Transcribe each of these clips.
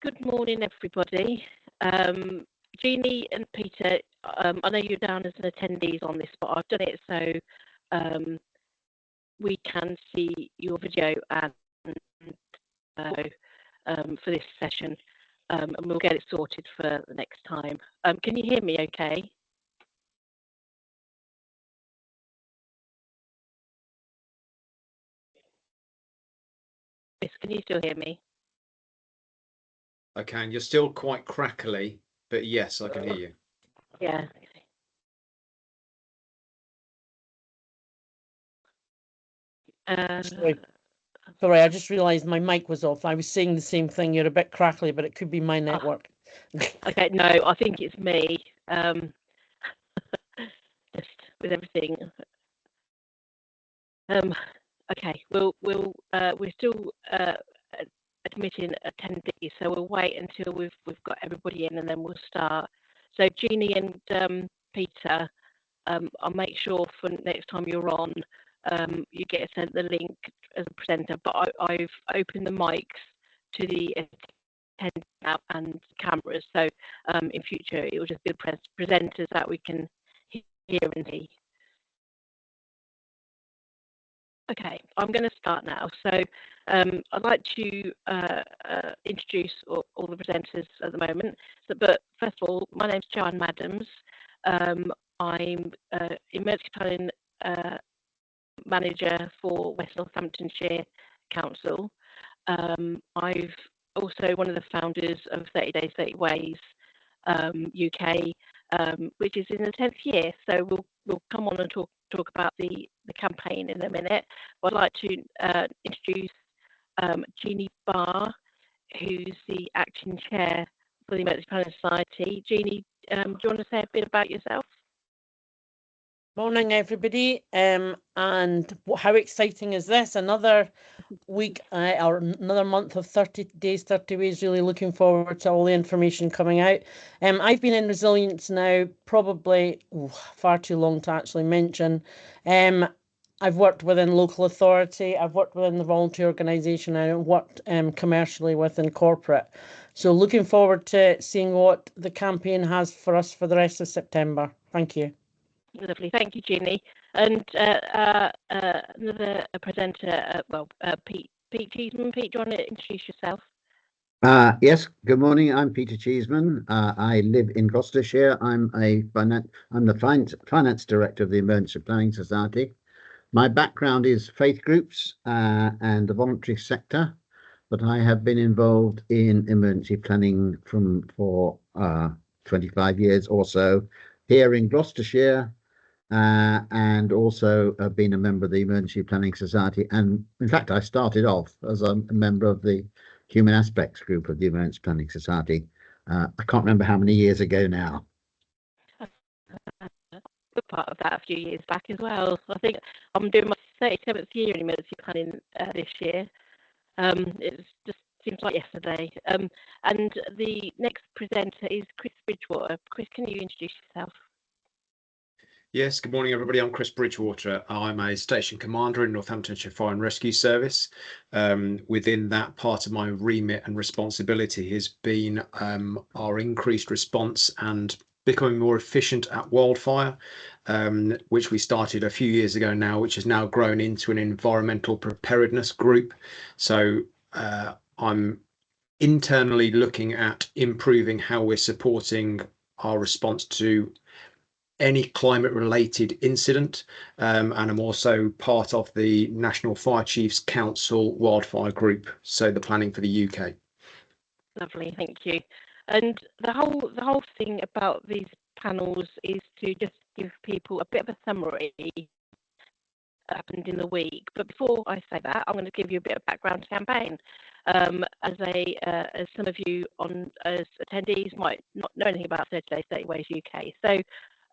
Good morning, everybody. Jeannie and Peter, I know you're down as an attendees on this, but I've done it so we can see your video and for this session, and we'll get it sorted for the next time. Can you hear me okay? Yes, can you still hear me? I can. You're still quite crackly, but yes, I can hear you. Yeah. Sorry, I just realised my mic was off. I was saying the same thing. You're a bit crackly, but it could be my network. Okay, no, I think it's me. Just with everything. Okay, we're still admitting attendees, so we'll wait until we've got everybody in, and then we'll start. So Jeannie and Peter, I'll make sure for next time you're on, you get sent the link as a presenter. But I've opened the mics to the attendee now and cameras, so in future it will just be the presenters that we can hear and see. Okay, I'm going to start now. So I'd like to introduce all the presenters at the moment. But first of all, my name's Joanne Madams. I'm Emergency Planning Manager for West Northamptonshire Council. I've also one of the founders of 30 Days 30 Ways UK, which is in the 10th year. So we'll come on and talk about the campaign in a minute. But I'd like to introduce Jeannie Barr, who's the acting chair for the Emergency Planning Society. Jeannie, do you want to say a bit about yourself? Morning, everybody. And how exciting is this? Another week or another month of 30 Days, 30 Ways. Really looking forward to all the information coming out. I've been in resilience now probably far too long to actually mention. I've worked within local authority, I've worked within the volunteer organisation, and I've worked commercially within corporate. So looking forward to seeing what the campaign has for us for the rest of September. Thank you. Lovely, thank you, Jeannie. And another presenter, Pete Cheeseman. Pete, do you want to introduce yourself? Yes, good morning. I'm Peter Cheeseman. I live in Gloucestershire. I'm the finance director of the Emergency Planning Society. My background is faith groups and the voluntary sector, but I have been involved in emergency planning for 25 years or so here in Gloucestershire. And also been a member of the Emergency Planning Society. And in fact, I started off as a member of the Human Aspects group of the Emergency Planning Society. I can't remember how many years ago now. Good part of that a few years back as well. I think I'm doing my 37th year in emergency planning this year. It just seems like yesterday. And the next presenter is Chris Bridgewater. Chris, can you introduce yourself? Yes, good morning, everybody. I'm Chris Bridgewater. I'm a station commander in Northamptonshire Fire and Rescue Service. Within that, part of my remit and responsibility has been our increased response and becoming more efficient at wildfire, which we started a few years ago now, which has now grown into an environmental preparedness group. So I'm internally looking at improving how we're supporting our response to any climate related incident, and I'm also part of the National Fire Chiefs Council wildfire group, so the planning for the UK. Lovely, thank you. And the whole thing about these panels is to just give people a bit of a summary that happened in the week. But before I say that, I'm going to give you a bit of background to the campaign. As some of you as attendees might not know anything about 30 Days 30 Ways UK. So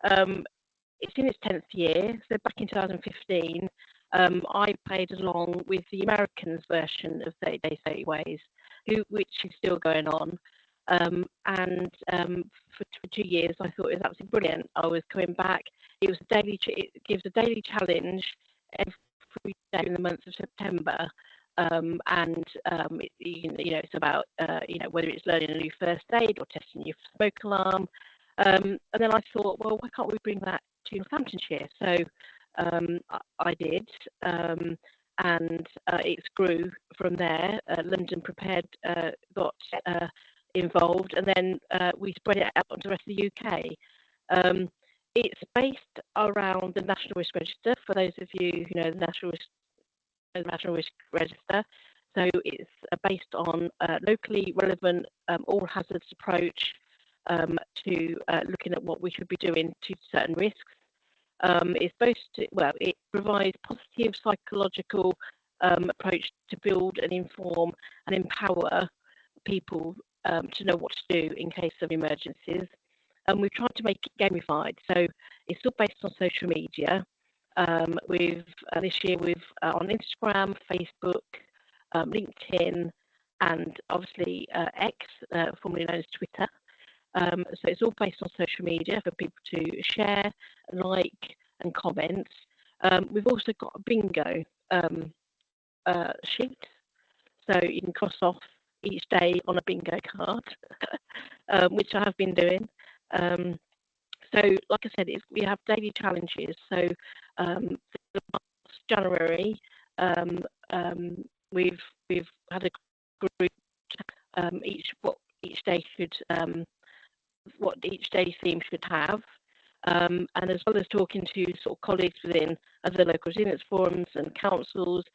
it's in its 10th year. So back in 2015, I played along with the Americans version of 30 Days 30 Ways, which is still going on. For 2 years, I thought it was absolutely brilliant. I was coming back. It gives a daily challenge every day in the month of September. It's about whether it's learning a new first aid or testing your smoke alarm. And then I thought, well, why can't we bring that to Northamptonshire? So I did, and it grew from there. London Prepared got involved, and then we spread it out onto the rest of the UK. It's based around the National Risk Register, for those of you who know the National Risk Register. So it's based on locally relevant all hazards approach to looking at what we should be doing to certain risks. It provides positive psychological approach to build and inform and empower people to know what to do in case of emergencies. And we've tried to make it gamified, so it's still based on social media. This year we've on Instagram, Facebook, LinkedIn, and obviously X, formerly known as Twitter. So it's all based on social media for people to share, like, and comment. We've also got a bingo sheet, so you can cross off each day on a bingo card, which I have been doing. So, like I said, we have daily challenges. So, January, we've had a group what each day theme should have, and as well as talking to sort of colleagues within other local resilience forums and councils,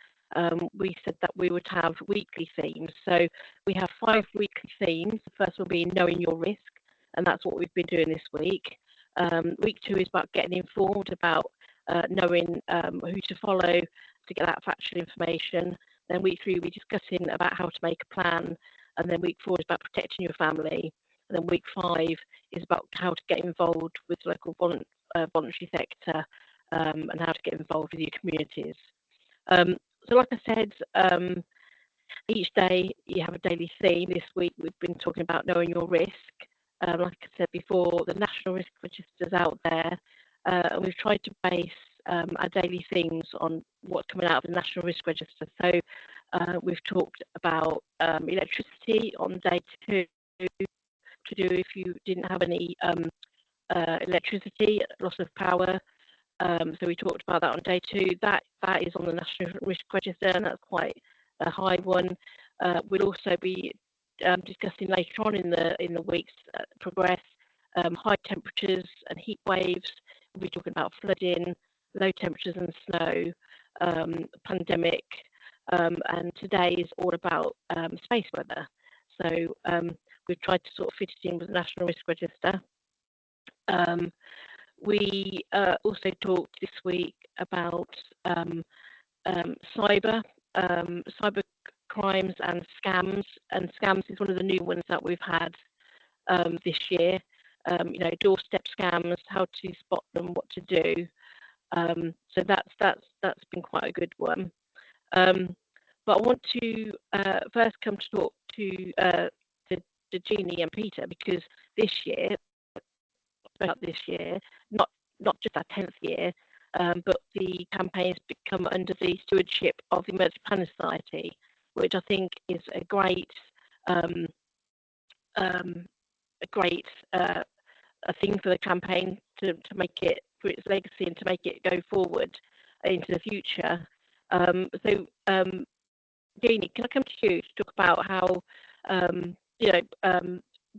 we said that we would have weekly themes. So we have 5 weekly themes. The first one being knowing your risk, and that's what we've been doing this week. Week 2 is about getting informed about knowing who to follow to get that factual information. Then week 3, we're discussing about how to make a plan, and then week 4 is about protecting your family. And then week 5 is about how to get involved with the local voluntary sector and how to get involved with your communities. So like I said, each day you have a daily theme. This week we've been talking about knowing your risk. Like I said before, the National Risk Register is out there, and we've tried to base our daily themes on what's coming out of the National Risk Register. So we've talked about electricity on day 2, to do if you didn't have any electricity, loss of power. So we talked about that on day 2. That is on the National Risk Register, and that's quite a high one. We'll also be discussing later on in the week's progress high temperatures and heat waves. We'll be talking about flooding, low temperatures and snow, pandemic, and today is all about space weather. So we've tried to sort of fit it in with the National Risk Register. We also talked this week about cyber crimes and scams. And scams is one of the new ones that we've had this year. Doorstep scams, how to spot them, what to do. So that's been quite a good one. But I want to first come to talk to Jeannie and Peter, because this year, not just our 10th year, but the campaign has become under the stewardship of the Emergency Planning Society, which I think is a great thing for the campaign to make it for its legacy and to make it go forward into the future. So Jeannie, can I come to you to talk about how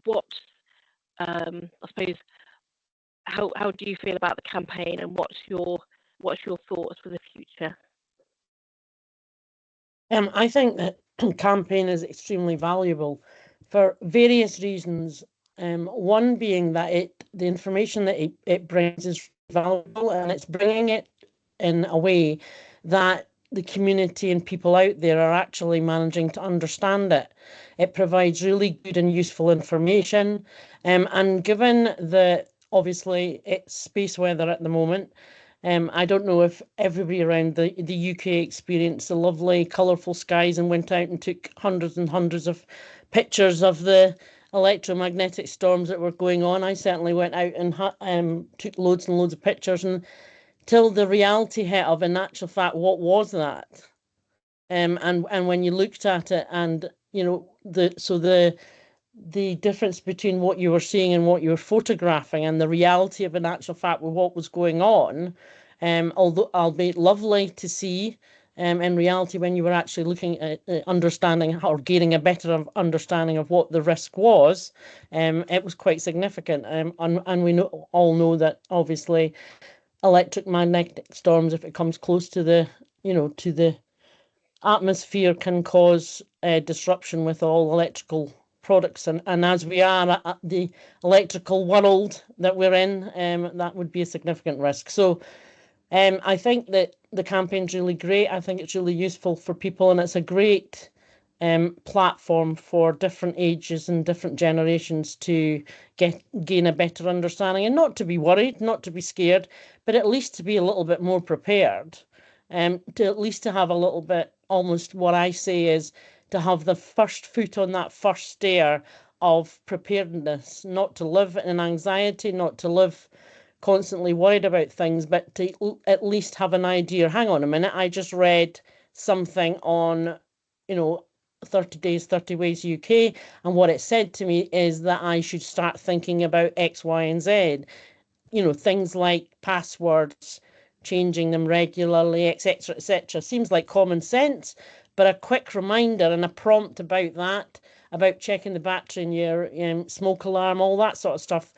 what I suppose how do you feel about the campaign, and what's your thoughts for the future? I think that campaign is extremely valuable for various reasons. One being that the information that it brings is valuable, and it's bringing it in a way that the community and people out there are actually managing to understand it. It provides really good and useful information, and given that obviously it's space weather at the moment, I don't know if everybody around the UK experienced the lovely colourful skies and went out and took hundreds and hundreds of pictures of the electromagnetic storms that were going on. I certainly went out and took loads and loads of pictures, and till the reality hit of, in actual fact, what was that? and when you looked at it, and you know, the difference between what you were seeing and what you were photographing and the reality of, in actual fact, with what was going on, although albeit lovely to see, in reality, when you were actually looking at understanding or gaining a better understanding of what the risk was, it was quite significant. And we all know that obviously electromagnetic storms, if it comes close to the, you know, to the atmosphere, can cause disruption with all electrical products, and as we are at the electrical world that we're in, that would be a significant risk. So I think that the campaign's really great. I think it's really useful for people, and it's a great platform for different ages and different generations to gain a better understanding, and not to be worried, not to be scared, but at least to be a little bit more prepared, to at least to have a little bit, almost what I say is to have the first foot on that first stair of preparedness, not to live in anxiety, not to live constantly worried about things, but to at least have an idea. Hang on a minute, I just read something on, you know, 30 Days, 30 Ways UK, and what it said to me is that I should start thinking about X, Y, and Z. You know, things like passwords, changing them regularly, etc., etc. Seems like common sense, but a quick reminder and a prompt about that, about checking the battery in your smoke alarm, all that sort of stuff.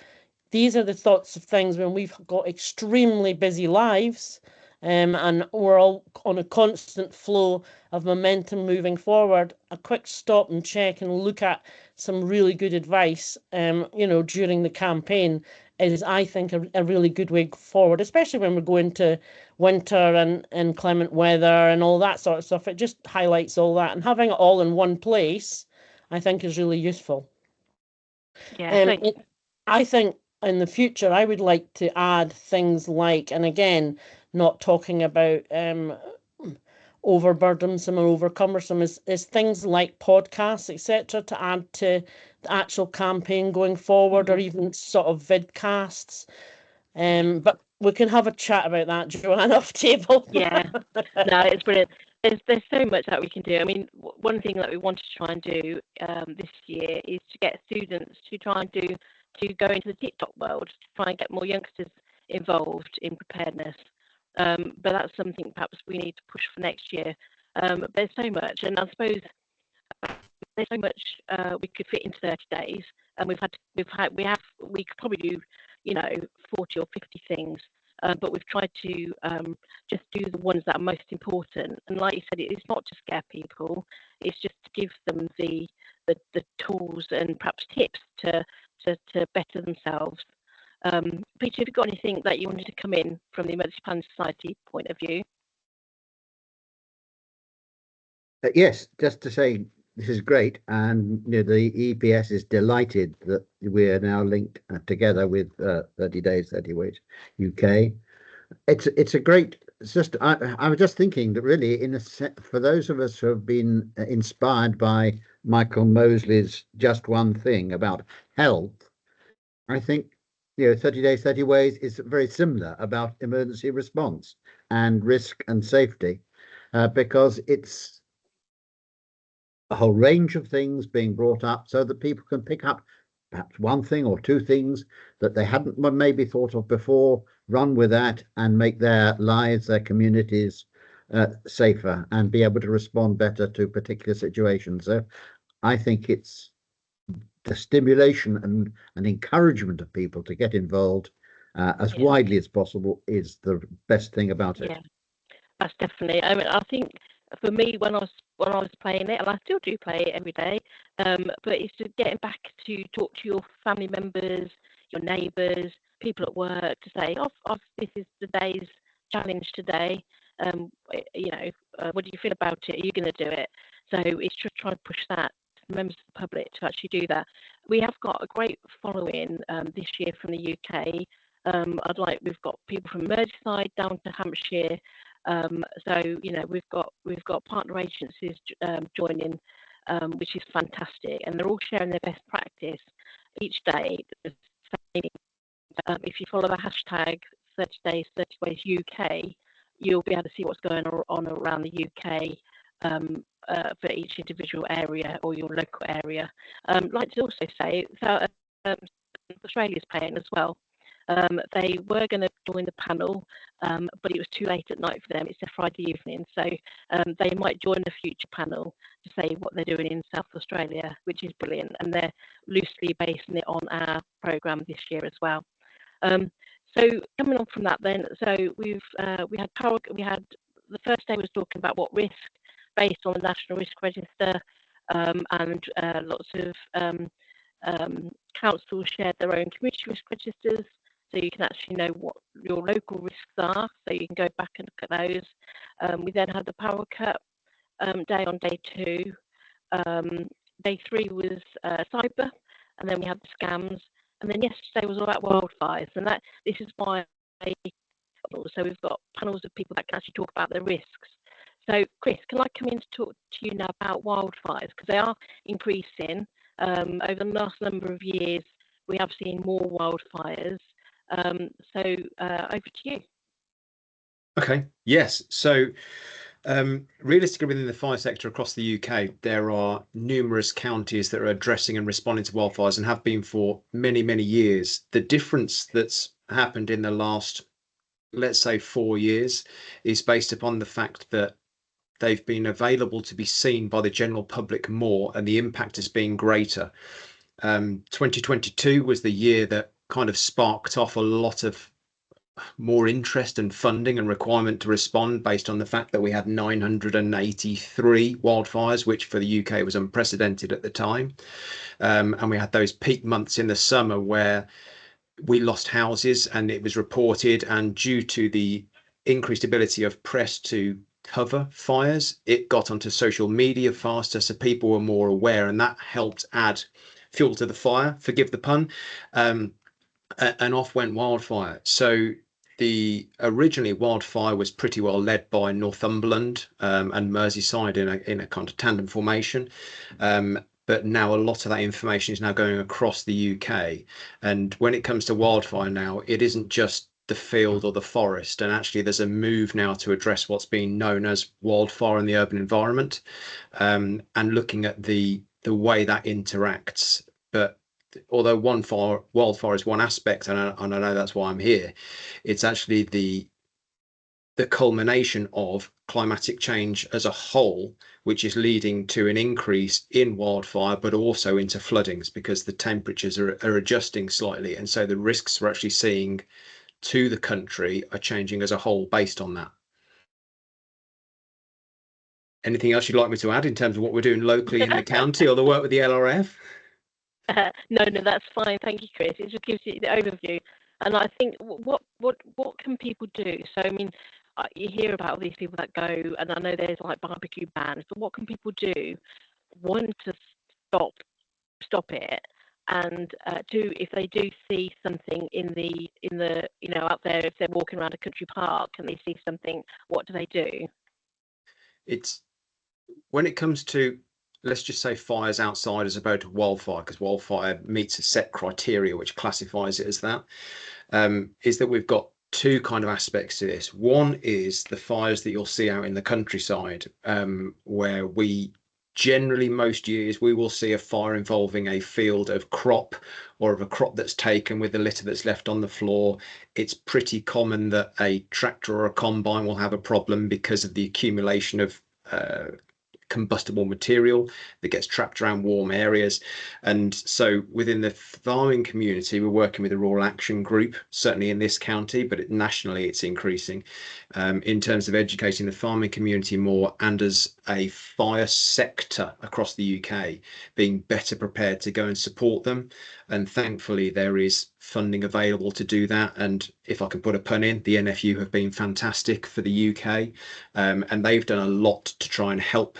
These are the sorts of things when we've got extremely busy lives, and we're all on a constant flow of momentum moving forward. A quick stop and check and look at some really good advice, you know, during the campaign is, I think, a really good way forward, especially when we're going to winter and inclement weather and all that sort of stuff. It just highlights all that, and having it all in one place, I think, is really useful. Yeah, I think in the future, I would like to add things like, and again, not talking about overburdensome or overcumbersome, is things like podcasts, etc., to add to the actual campaign going forward, or even sort of vidcasts. But we can have a chat about that, Joanne, off table. Yeah, no, it's brilliant. There's so much that we can do. I mean, one thing that we want to try and do this year is to get students to try and go into the TikTok world, to try and get more youngsters involved in preparedness. But that's something perhaps we need to push for next year. There's so much, and I suppose there's so much we could fit into 30 days, and we could probably do, you know, 40 or 50 things. But we've tried to just do the ones that are most important. And like you said, it's not to scare people; it's just to give them the tools and perhaps tips to better themselves. Peter, have you got anything that you wanted to come in from the Emergency Planning Society point of view? Yes, just to say this is great, and you know, the EPS is delighted that we are now linked together with 30 Days, 30 Ways UK. It's a great. It's just I was just thinking that really, for those of us who have been inspired by Michael Mosley's Just One Thing about health, I think, you know, 30 Days, 30 Ways is very similar about emergency response and risk and safety, because it's a whole range of things being brought up so that people can pick up perhaps one thing or two things that they hadn't maybe thought of before, run with that and make their lives, their communities safer, and be able to respond better to particular situations. So I think it's the stimulation and encouragement of people to get involved as widely as possible is the best thing about it. Yeah, that's definitely. I mean, I think for me, when I was playing it, and I still do play it every day, but it's just getting back to talk to your family members, your neighbours, people at work, to say, this is the day's challenge today. You know, what do you feel about it? Are you going to do it? So it's just trying to push that to the members of the public to actually do that. We have got a great following this year from the UK. We've got people from Merseyside down to Hampshire. So you know, we've got partner agencies joining, which is fantastic, and they're all sharing their best practice each day. If you follow the hashtag 30 Days 30 Ways UK, you'll be able to see what's going on around the UK. for each individual area or your local area. I'd like to also say that Australia's paying as well. They were going to join the panel, but it was too late at night for them. It's a Friday evening, so they might join a future panel to say what they're doing in South Australia, which is brilliant, and they're loosely basing it on our programme this year as well. So coming on from that, then, so we had the first day was talking about what risk based on the National Risk Register, and lots of councils shared their own community risk registers, so you can actually know what your local risks are, so you can go back and look at those. We then had the power cut day on day 2. Day 3 was cyber, and then we had the scams, and then yesterday was all about wildfires, and this is why. So we've got panels of people that can actually talk about their risks. So Chris, can I come in to talk to you now about wildfires, because they are increasing. Over the last number of years, we have seen more wildfires. So over to you. Okay, yes. So realistically, within the fire sector across the UK, there are numerous counties that are addressing and responding to wildfires and have been for many, many years. The difference that's happened in the last, let's say, 4 years is based upon the fact that they've been available to be seen by the general public more, and the impact has been greater. 2022 was the year that kind of sparked off a lot of more interest and funding and requirement to respond, based on the fact that we had 983 wildfires, which for the UK was unprecedented at the time. And we had those peak months in the summer where we lost houses, and it was reported, and due to the increased ability of press to cover fires, it got onto social media faster, so people were more aware, and that helped add fuel to the fire, forgive the pun. And off went wildfire. So originally wildfire was pretty well led by Northumberland and Merseyside in a kind of tandem formation. But now a lot of that information is now going across the UK. And when it comes to wildfire now, it isn't just the field or the forest. And actually there's a move now to address what's being known as wildfire in the urban environment, and looking at the way that interacts. But although wildfire is one aspect, and I know that's why I'm here, it's actually the culmination of climatic change as a whole, which is leading to an increase in wildfire, but also into floodings, because the temperatures are adjusting slightly, and so the risks we're actually seeing to the country are changing as a whole based on that. Anything else you'd like me to add in terms of what we're doing locally in the county, or the work with the LRF? No, that's fine. Thank you, Chris. It just gives you the overview. And I think what can people do? So, I mean, you hear about all these people that go, and I know there's like barbecue bans, but what can people do? One, to stop it, and two, if they do see something in the out there, if they're walking around a country park and they see something, what do they do? It's when it comes to, let's just say, fires outside as opposed to wildfire, because wildfire meets a set criteria which classifies it as that, is that we've got two kind of aspects to this. One is the fires that you'll see out in the countryside, where we generally, most years, we will see a fire involving a field of crop, or of a crop that's taken with the litter that's left on the floor. It's pretty common that a tractor or a combine will have a problem because of the accumulation of combustible material that gets trapped around warm areas. And so within the farming community, we're working with a rural action group, certainly in this county, but nationally it's increasing, in terms of educating the farming community more, and as a fire sector across the UK being better prepared to go and support them. And thankfully there is funding available to do that. And if I can put a pun in, the NFU have been fantastic for the UK, and they've done a lot to try and help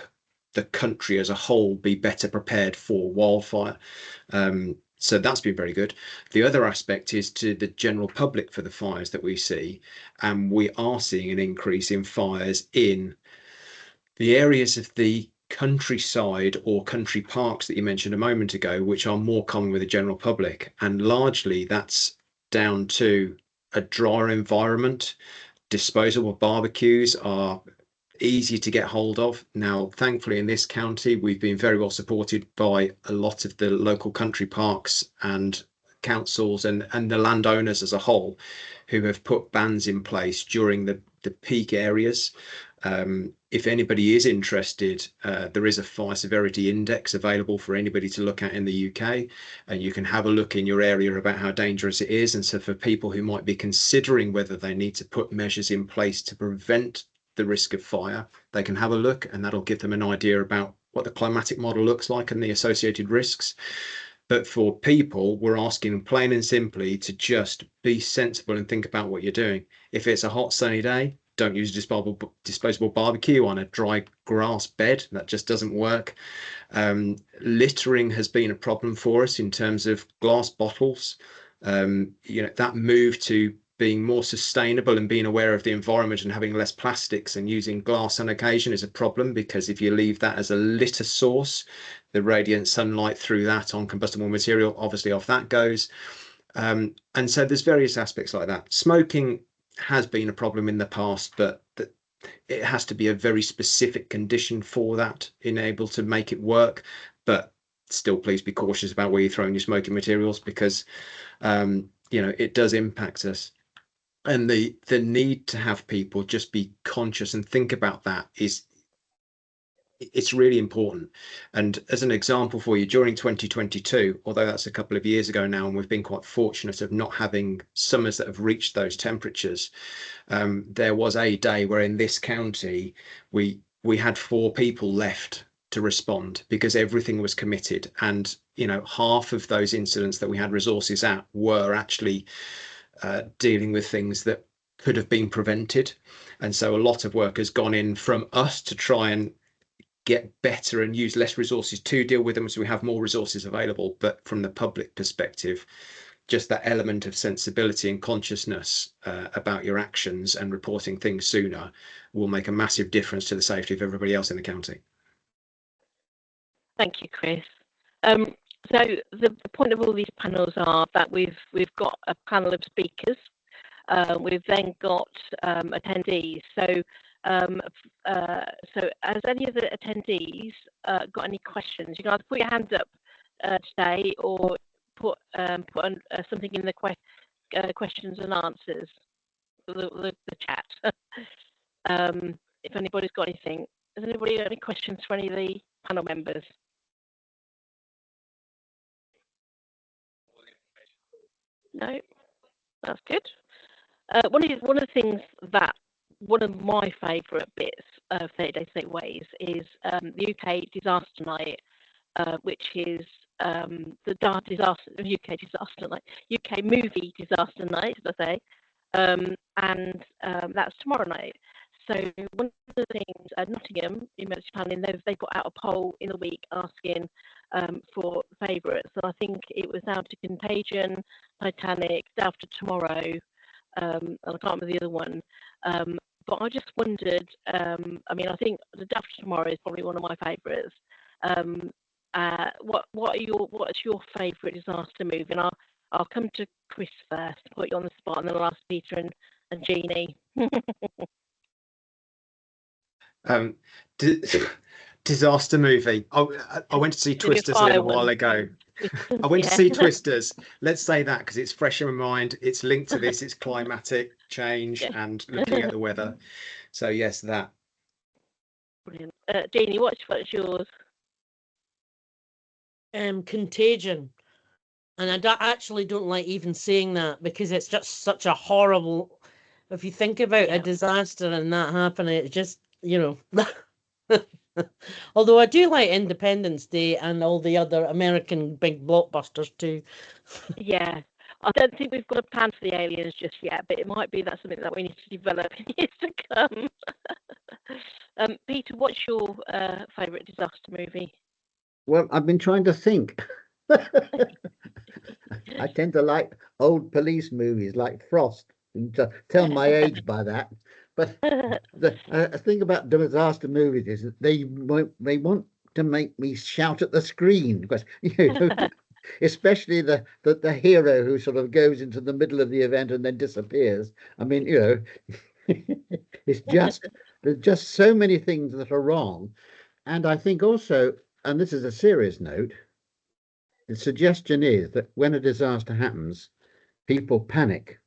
the country as a whole be better prepared for wildfire. So that's been very good. The other aspect is to the general public for the fires that we see, and we are seeing an increase in fires in the areas of the countryside or country parks that you mentioned a moment ago, which are more common with the general public. And largely that's down to a drier environment. Disposable barbecues are easy to get hold of. Now, thankfully, in this county, we've been very well supported by a lot of the local country parks and councils and the landowners as a whole, who have put bans in place during the peak areas. If anybody is interested, there is a fire severity index available for anybody to look at in the UK, and you can have a look in your area about how dangerous it is. And so for people who might be considering whether they need to put measures in place to prevent the risk of fire, they can have a look, and that'll give them an idea about what the climatic model looks like and the associated risks. But for people, we're asking plain and simply to just be sensible and think about what you're doing. If it's a hot sunny day, don't use a disposable barbecue on a dry grass bed. That just doesn't work. Littering has been a problem for us in terms of glass bottles. That move to being more sustainable and being aware of the environment and having less plastics and using glass on occasion is a problem, because if you leave that as a litter source, the radiant sunlight through that on combustible material, obviously off that goes. And so there's various aspects like that. Smoking has been a problem in the past, but it has to be a very specific condition for that in able to make it work. But still, please be cautious about where you're throwing your smoking materials, because it does impact us. And the need to have people just be conscious and think about that it's really important. And as an example for you, during 2022, although that's a couple of years ago now, and we've been quite fortunate of not having summers that have reached those temperatures, there was a day where in this county we had 4 people left to respond because everything was committed. And half of those incidents that we had resources at were actually dealing with things that could have been prevented. And so a lot of work has gone in from us to try and get better and use less resources to deal with them, so we have more resources available. But from the public perspective, just that element of sensibility and consciousness about your actions and reporting things sooner will make a massive difference to the safety of everybody else in the county. Thank you, Chris. So the point of all these panels are that we've got a panel of speakers. We've then got attendees. So has any of the attendees got any questions? You can either put your hand up today, or put something in the questions and answers, the chat. If anybody's got anything, has anybody got any questions for any of the panel members? No, that's good. One of the things that one of my favourite bits of 30 Days 30 Ways is the UK Disaster Night, which is the UK Disaster Night, UK Movie Disaster Night, as I say, and that's tomorrow night. So one of the things at Nottingham Emergency Planning, they've got out a poll in the week asking for favourites, and I think it was down to Contagion, Titanic, Day After Tomorrow, and I can't remember the other one. But I just wondered, I think the Day After Tomorrow is probably one of my favourites. What's your favourite disaster movie? And I'll come to Chris first, put you on the spot, and then I'll ask Peter and Jeannie. Disaster movie. I went to see Twisters a little while ago. I went to see Twisters. Let's say that because it's fresh in my mind. It's linked to this. It's climatic change and looking at the weather. So yes, that. Brilliant. Jeannie, what's yours? Contagion. And I actually don't like even saying that, because it's just such a horrible. If you think about a disaster and that happening, it's just, although I do like Independence Day and all the other American big blockbusters too. Yeah, I don't think we've got a plan for the aliens just yet, but it might be that's something that we need to develop in years to come. Peter, what's your favourite disaster movie? Well, I've been trying to think. I tend to like old police movies like Frost, and to tell my age by that. But the thing about disaster movies is that they want to make me shout at the screen, because especially the hero who sort of goes into the middle of the event and then disappears. I mean, it's just There's just so many things that are wrong. And I think also, and this is a serious note, the suggestion is that when a disaster happens, people panic,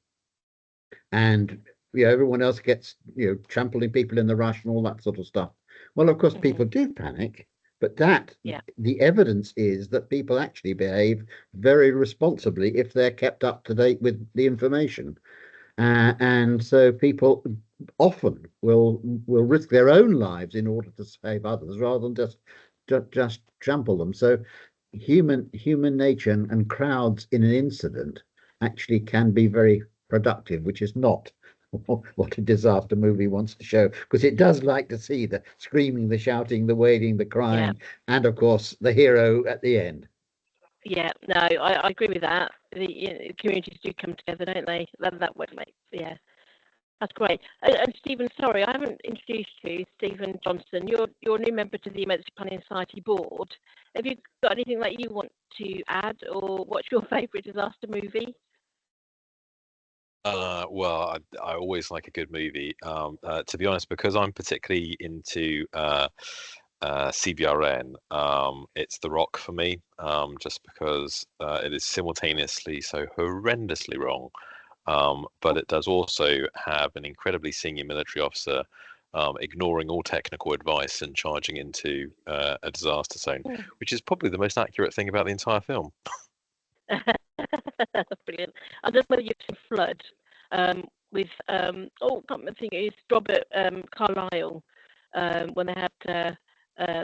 and everyone else gets trampling people in the rush and all that sort of stuff. Well, of course, people do panic, but the evidence is that people actually behave very responsibly if they're kept up to date with the information. And so people often will risk their own lives in order to save others rather than just trample them. So human nature and crowds in an incident actually can be very productive, which is not what a disaster movie wants to show, because it does like to see the screaming, the shouting, the wailing, the crying, and of course the hero at the end. Yeah, no, I agree with that. The communities do come together, don't they? That would make, that's great. And Stephen, sorry, I haven't introduced you, Stephen Johnson. You're a new member to the Emergency Planning Society board. Have you got anything that you want to add, or what's your favourite disaster movie? Well, I always like a good movie. To be honest, because I'm particularly into CBRN, it's The Rock for me, just because it is simultaneously so horrendously wrong, but it does also have an incredibly senior military officer ignoring all technical advice and charging into a disaster zone, which is probably the most accurate thing about the entire film. Brilliant. I don't know whether you've seen Flood with I think it's Robert Carlyle, when they had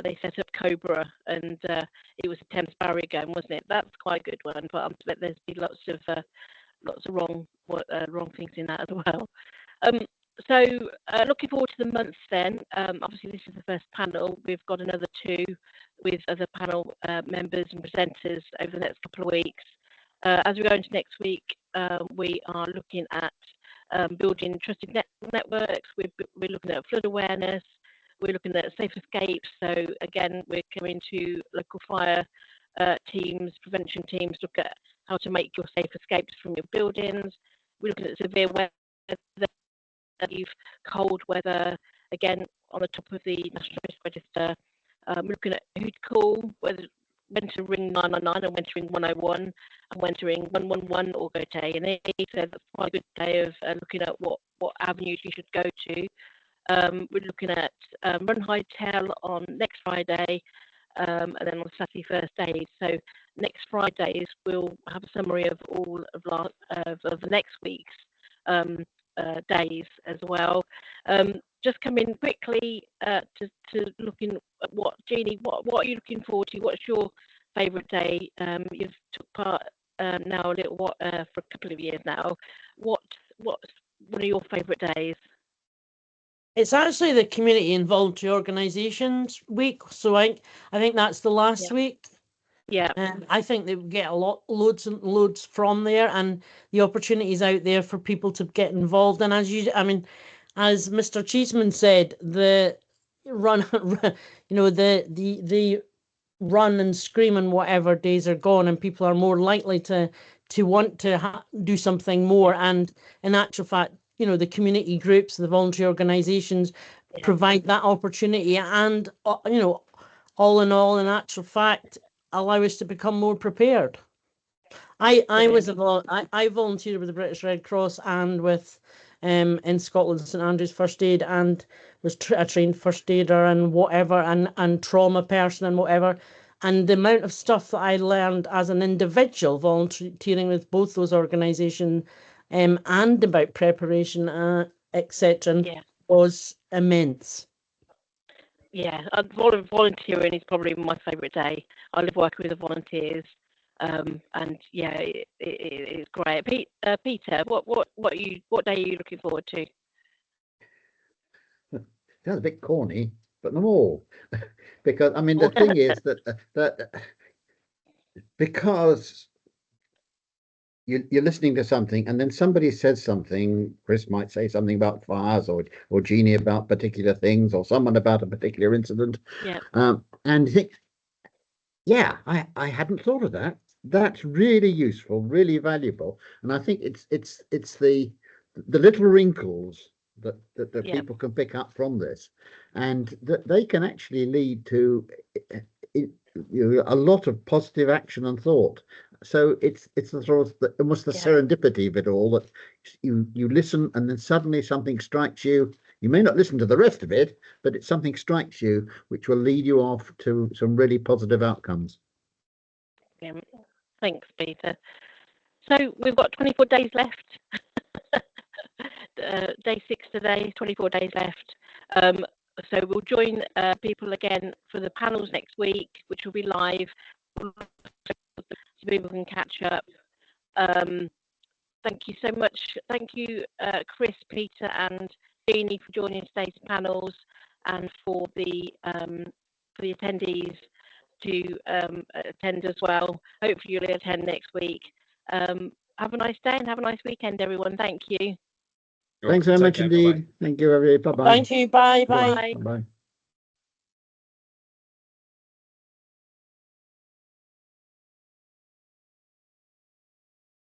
they set up Cobra, and it was a Thames Barrier gun, wasn't it? That's quite a good one, but I bet there's been lots of wrong things in that as well. So looking forward to the months then. Obviously this is the first panel. We've got another 2 with other panel members and presenters over the next couple of weeks. As we go into next week, we are looking at building trusted networks. We're looking at flood awareness. We're looking at safe escapes. So again, we're coming to local fire teams, prevention teams, look at how to make your safe escapes from your buildings. We're looking at severe weather, cold weather, again on the top of the National Risk Register. We're looking at who to call, when to ring 999 and when to ring 101, and when to ring 111 or go to A&E. So that's quite a good day of looking at what avenues you should go to. We're looking at Run Hide Tell on next Friday, and then on Saturday first aid. So next Fridays we'll have a summary of all of the next week's days as well. Just come in quickly to looking at what, Jeannie, what are you looking forward to? What's your favourite day? You've took part now a little for a couple of years now. What's one of your favourite days? It's actually the Community and Voluntary Organisations week, so I think that's the last week. Yeah. And I think they get loads and loads from there, and the opportunities out there for people to get involved. And as Mr. Cheeseman said, the run, the run and scream and whatever days are gone, and people are more likely to want to do something more. And in actual fact, the community groups, the voluntary organisations provide that opportunity, and all in all, in actual fact, allow us to become more prepared. I volunteered with the British Red Cross and with in Scotland St Andrews First Aid, and was a trained first aider and whatever, and trauma person and whatever. And the amount of stuff that I learned as an individual volunteering with both those organisations and about preparation, etc., was immense. Yeah, volunteering is probably my favourite day. I love working with the volunteers, and yeah, it's great. Peter, what day are you looking forward to? Sounds a bit corny, but them all, because the thing is that because you're listening to something, and then somebody says something. Chris might say something about fires, or Jeannie about particular things, or someone about a particular incident. Yeah. And you think, yeah, I hadn't thought of that. That's really useful, really valuable. And I think it's the little wrinkles that Yeah. people can pick up from this, and that they can actually lead to a lot of positive action and thought. So it's the sort of almost the Yeah. serendipity of it all, that you listen and then suddenly something strikes you. You may not listen to the rest of it, but something strikes you which will lead you off to some really positive outcomes. Yeah. Thanks, Peter. So we've got 24 days left. Day 6 today, 24 days left. So we'll join people again for the panels next week, which will be live, so people can catch up. Thank you so much. Thank you, Chris, Peter, and Jeannie for joining today's panels, and for the attendees to attend as well. Hopefully you'll attend next week. Have a nice day and have a nice weekend, everyone. Thank you. Thanks very much indeed. Thank you, everybody. Bye bye. Thank you. Bye. Bye. Bye. Bye bye.